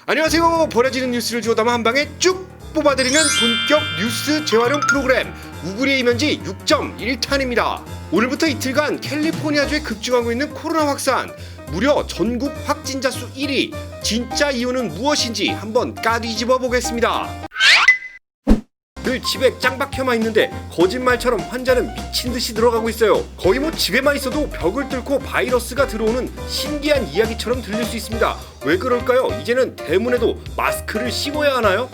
안녕하세요. 버려지는 뉴스를 주워 담아 한 방에 쭉 뽑아드리는 본격 뉴스 재활용 프로그램 우구리의 이면지 6.1탄입니다. 오늘부터 이틀간 캘리포니아주에 급증하고 있는 코로나 확산, 무려 전국 확진자 수 1위, 진짜 이유는 무엇인지 한번 까뒤집어 보겠습니다. 늘 집에 짱박혀만 있는데 거짓말처럼 환자는 미친듯이 들어가고 있어요. 거의 집에만 있어도 벽을 뚫고 바이러스가 들어오는 신기한 이야기처럼 들릴 수 있습니다. 왜 그럴까요? 이제는 대문에도 마스크를 씌워야 하나요?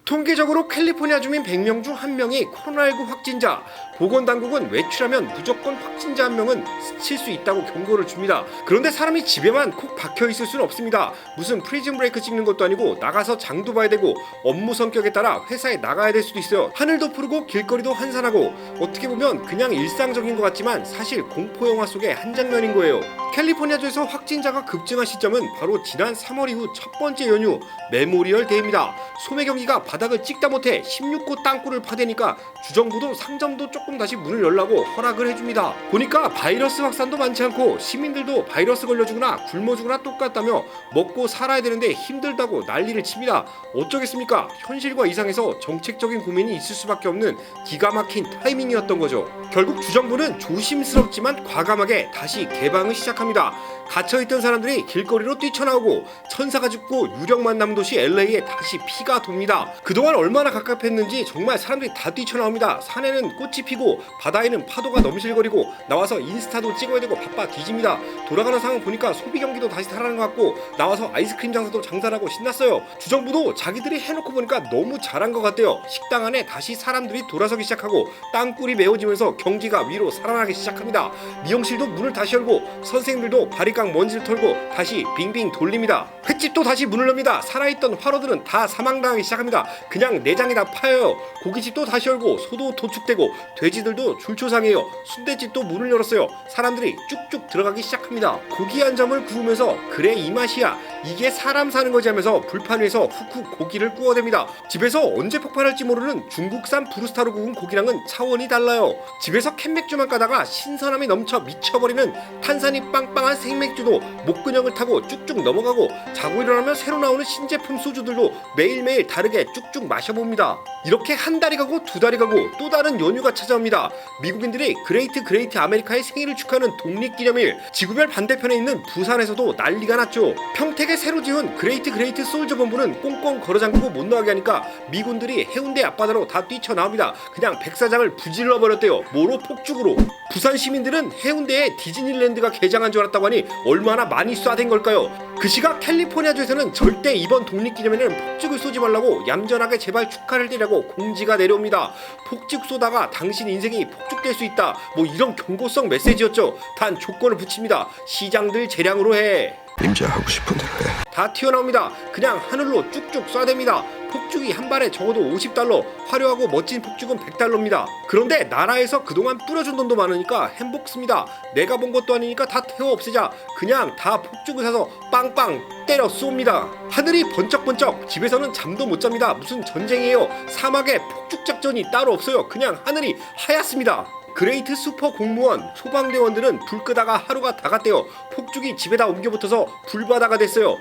통계적으로 캘리포니아 주민 100명 중 1명이 코로나19 확진자, 보건당국은 외출하면 무조건 확진자 1명은 스칠 수 있다고 경고를 줍니다. 그런데 사람이 집에만 콕 박혀있을 수는 없습니다. 무슨 프리즌 브레이크 찍는 것도 아니고 나가서 장도 봐야 되고 업무 성격에 따라 회사에 나가야 될 수도 있어요. 하늘도 푸르고 길거리도 환산하고 어떻게 보면 그냥 일상적인 것 같지만 사실 공포영화 속의 한 장면인 거예요. 캘리포니아주에서 확진자가 급증한 시점은 바로 지난 3월 이후 첫 번째 연휴 메모리얼 데이입니다. 소매 경기가 바닥을 찍다 못해 16고 땅굴을 파대니까 주정부도 상점도 조금 다시 문을 열라고 허락을 해줍니다. 보니까 바이러스 확산도 많지 않고 시민들도 바이러스 걸려주거나 굶어 죽거나 똑같다며 먹고 살아야 되는데 힘들다고 난리를 칩니다. 어쩌겠습니까? 현실과 이상해서 정책적인 고민이 있을 수밖에 없는 기가 막힌 타이밍이었던 거죠. 결국 주정부는 조심스럽지만 과감하게 다시 개방을 시작합니다. 갇혀있던 사람들이 길거리로 뛰쳐나오고 천사가 죽고 유령만 남은 도시 LA에 다시 피가 돕니다. 그동안 얼마나 갑갑했는지 정말 사람들이 다 뛰쳐나옵니다. 산에는 꽃이 피고 바다에는 파도가 넘실거리고 나와서 인스타도 찍어야 되고 바빠 뒤집니다. 돌아가는 상황 보니까 소비 경기도 다시 살아나는 것 같고 나와서 아이스크림 장사도 장사하고 신났어요. 주정부도 자기들이 해놓고 보니까 너무 잘한 것 같대요. 식당 안에 다시 사람들이 돌아서기 시작하고 땅굴이 메워지면서 경기가 위로 살아나기 시작합니다. 미용실도 문을 다시 열고 선생님들도 바리깡 먼지를 털고 다시 빙빙 돌립니다. 횟집도 다시 문을 엽니다. 살아있던 화로들은 다 사망당하기 시작합니다. 그냥 내장이 다 파여요. 고깃집도 다시 열고 소도 도축되고 돼지들도 줄초상해요. 순대집도 문을 열었어요. 사람들이 쭉쭉 들어가기 시작합니다. 고기 한 점을 구우면서 그래 이 맛이야, 이게 사람 사는 거지 하면서 불판 위에서 훅훅 고기를 구워댑니다. 집에서 언제 폭발할지 모르는 중국산 브루스타로 구운 고기랑은 차원이 달라요. 집에서 캔맥주만 까다가 신선함이 넘쳐 미쳐버리는 탄산이 빵빵한 생맥주도 목근형을 타고 쭉쭉 넘어가고 자고 일어나면 새로 나오는 신제품 소주들도 매일매일 다르게 쭉쭉 마셔봅니다. 이렇게 한 달이 가고 두 달이 가고 또 다른 연휴가 찾아옵니다. 미국인들이 그레이트 아메리카의 생일을 축하하는 독립기념일, 지구별 반대편에 있는 부산에서도 난리가 났죠. 평택에 새로 지은 그레이트 솔저 본부는 꽁꽁 걸어잠그고 못 나가게 하니까 미군들이 해운대 앞바다로 다 뛰쳐나옵니다. 그냥 백사장을 부질러 버렸대요. 뭐로? 폭죽으로. 부산 시민들은 해운대에 디즈니랜드가 개장한 줄 알았다고 하니 얼마나 많이 쏴댄 걸까요? 그 시각 캘리포니아주에서는 절대 이번 독립기념일에는 폭죽을 쏘지 말라고 얌전하게 제발 축하를 드리라고 공지가 내려옵니다. 폭죽 쏘다가 당신 인생이 폭죽될 수 있다, 뭐 이런 경고성 메시지였죠. 단 조건을 붙입니다. 시장들 재량으로 해. 임자 하고 싶은 대로 해. 다 튀어나옵니다. 그냥 하늘로 쭉쭉 쏴댑니다. 폭죽이 한 발에 적어도 $50, 화려하고 멋진 폭죽은 $100입니다. 그런데 나라에서 그동안 뿌려준 돈도 많으니까 행복습니다. 내가 본 것도 아니니까 다 태워 없애자. 그냥 다 폭죽을 사서 빵빵 때려 쏩니다. 하늘이 번쩍번쩍. 집에서는 잠도 못 잡니다. 무슨 전쟁이에요. 사막에 폭죽 작전이 따로 없어요. 그냥 하늘이 하얗습니다. 그레이트 슈퍼 공무원, 소방대원들은 불 끄다가 하루가 다 갔대요. 폭죽이 집에다 옮겨붙어서 불바다가 됐어요.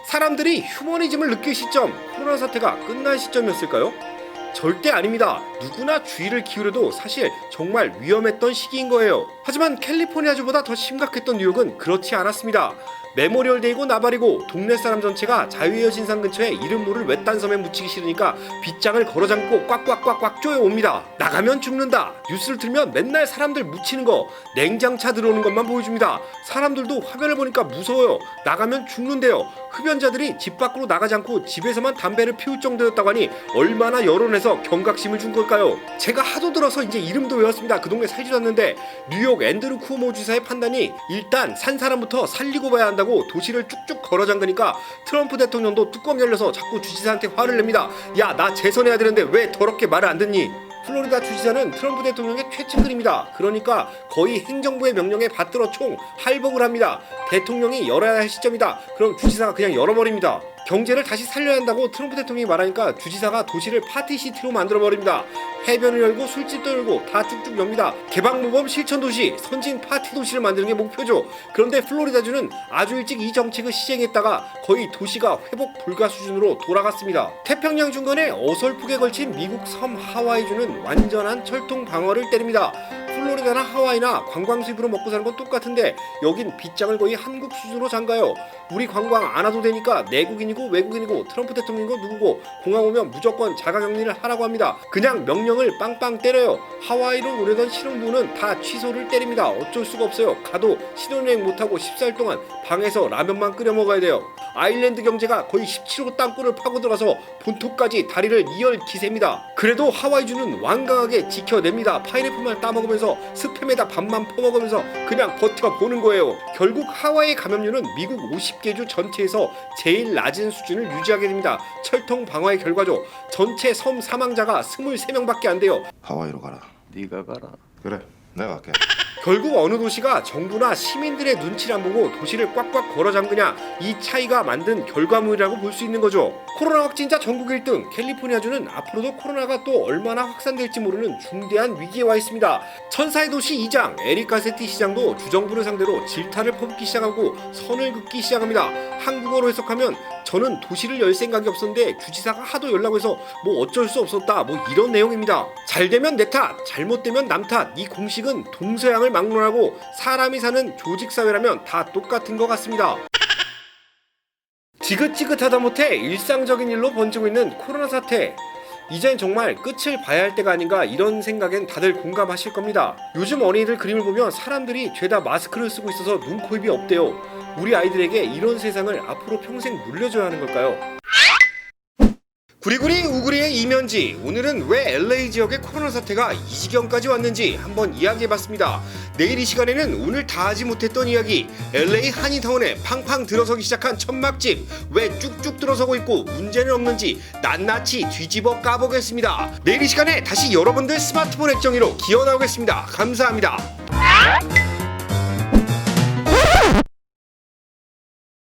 사람들이 휴머니즘을 느낄 시점, 코로나 사태가 끝난 시점이었을까요? 절대 아닙니다. 누구나 주의를 기울여도 사실 정말 위험했던 시기인 거예요. 하지만 캘리포니아주보다 더 심각했던 뉴욕은 그렇지 않았습니다. 메모리얼 데이고 나발이고 동네 사람 전체가 자유의 여신상 근처에 이름 모를 외딴 섬에 묻히기 싫으니까 빗장을 걸어잠고 꽉꽉꽉꽉 쪼여옵니다. 나가면 죽는다. 뉴스를 틀면 맨날 사람들 묻히는 거, 냉장차 들어오는 것만 보여줍니다. 사람들도 화면을 보니까 무서워요. 나가면 죽는데요. 흡연자들이 집 밖으로 나가지 않고 집에서만 담배를 피울 정도였다고 하니 얼마나 여론에서 경각심을 준 걸까요? 제가 하도 들어서 이제 이름도 외웠습니다. 그 동네 살지도 않는데 뉴욕 앤드루 쿠오모 주사의 판단이 일단 산 사람부터 살리고 봐야 한다고 도시를 쭉쭉 걸어잠그니까 트럼프 대통령도 뚜껑 열려서 자꾸 주지사한테 화를 냅니다. 야, 나 재선해야 되는데 왜 더럽게 말을 안 듣니? 플로리다 주지사는 트럼프 대통령의 최측근입니다. 그러니까 거의 행정부의 명령에 받들어 총 할복을 합니다. 대통령이 열어야 할 시점이다. 그럼 주지사가 그냥 열어버립니다. 경제를 다시 살려야 한다고 트럼프 대통령이 말하니까 주지사가 도시를 파티시티로 만들어버립니다. 해변을 열고 술집도 열고 다 쭉쭉 엽니다. 개방모범 실천도시, 선진 파티도시를 만드는 게 목표죠. 그런데 플로리다주는 아주 일찍 이 정책을 시행했다가 거의 도시가 회복 불가 수준으로 돌아갔습니다. 태평양 중간에 어설프게 걸친 미국 섬 하와이주는 완전한 철통 방어를 때립니다. 플로리다나 하와이나 관광 수입으로 먹고 사는 건 똑같은데 여긴 빗장을 거의 한국 수준으로 잠가요. 우리 관광 안 와도 되니까 내국인이고 외국인이고 트럼프 대통령이고 누구고 공항 오면 무조건 자가격리를 하라고 합니다. 그냥 명령을 빵빵 때려요. 하와이로 오려던 신혼부부는 다 취소를 때립니다. 어쩔 수가 없어요. 가도 신혼여행 못하고 14일 동안 방에서 라면만 끓여 먹어야 돼요. 아일랜드 경제가 거의 17호 땅굴을 파고들어서 본토까지 다리를 이을 기세입니다. 그래도 하와이주는 완강하게 지켜냅니다. 파인애플만 따먹으면서 스팸에다 밥만 퍼먹으면서 그냥 버텨보는 거예요. 결국 하와이 감염률은 미국 50개 주 전체에서 제일 낮은 수준을 유지하게 됩니다. 철통 방어의 결과죠. 전체 섬 사망자가 23명밖에 안 돼요. 하와이로 가라. 네가 가라. 그래, 내가 갈게. 결국 어느 도시가 정부나 시민들의 눈치를 안 보고 도시를 꽉꽉 걸어 잠그냐, 이 차이가 만든 결과물이라고 볼 수 있는 거죠. 코로나 확진자 전국 1등 캘리포니아주는 앞으로도 코로나가 또 얼마나 확산될지 모르는 중대한 위기에 와 있습니다. 천사의 도시 2장 에릭 가세티 시장도 주정부를 상대로 질타를 퍼붓기 시작하고 선을 긋기 시작합니다. 한국어로 해석하면 저는 도시를 열 생각이 없었는데 주지사가 하도 연락해서 뭐 어쩔 수 없었다, 뭐 이런 내용입니다. 잘 되면 내 탓, 잘못되면 남 탓. 이 공식은 동서양을 막론하고 사람이 사는 조직사회라면 다 똑같은 것 같습니다. 지긋지긋하다 못해 일상적인 일로 번지고 있는 코로나 사태. 이젠 정말 끝을 봐야 할 때가 아닌가, 이런 생각엔 다들 공감하실 겁니다. 요즘 어린이들 그림을 보면 사람들이 죄다 마스크를 쓰고 있어서 눈, 코, 입이 없대요. 우리 아이들에게 이런 세상을 앞으로 평생 물려줘야 하는 걸까요? 구리구리 우구리의 이면지, 오늘은 왜 LA 지역의 코로나 사태가 이 지경까지 왔는지 한번 이야기해봤습니다. 내일 이 시간에는 오늘 다 하지 못했던 이야기, LA 한인타운에 팡팡 들어서기 시작한 천막집 왜 쭉쭉 들어서고 있고 문제는 없는지 낱낱이 뒤집어 까보겠습니다. 내일 이 시간에 다시 여러분들 스마트폰 액정위로 기어나오겠습니다. 감사합니다.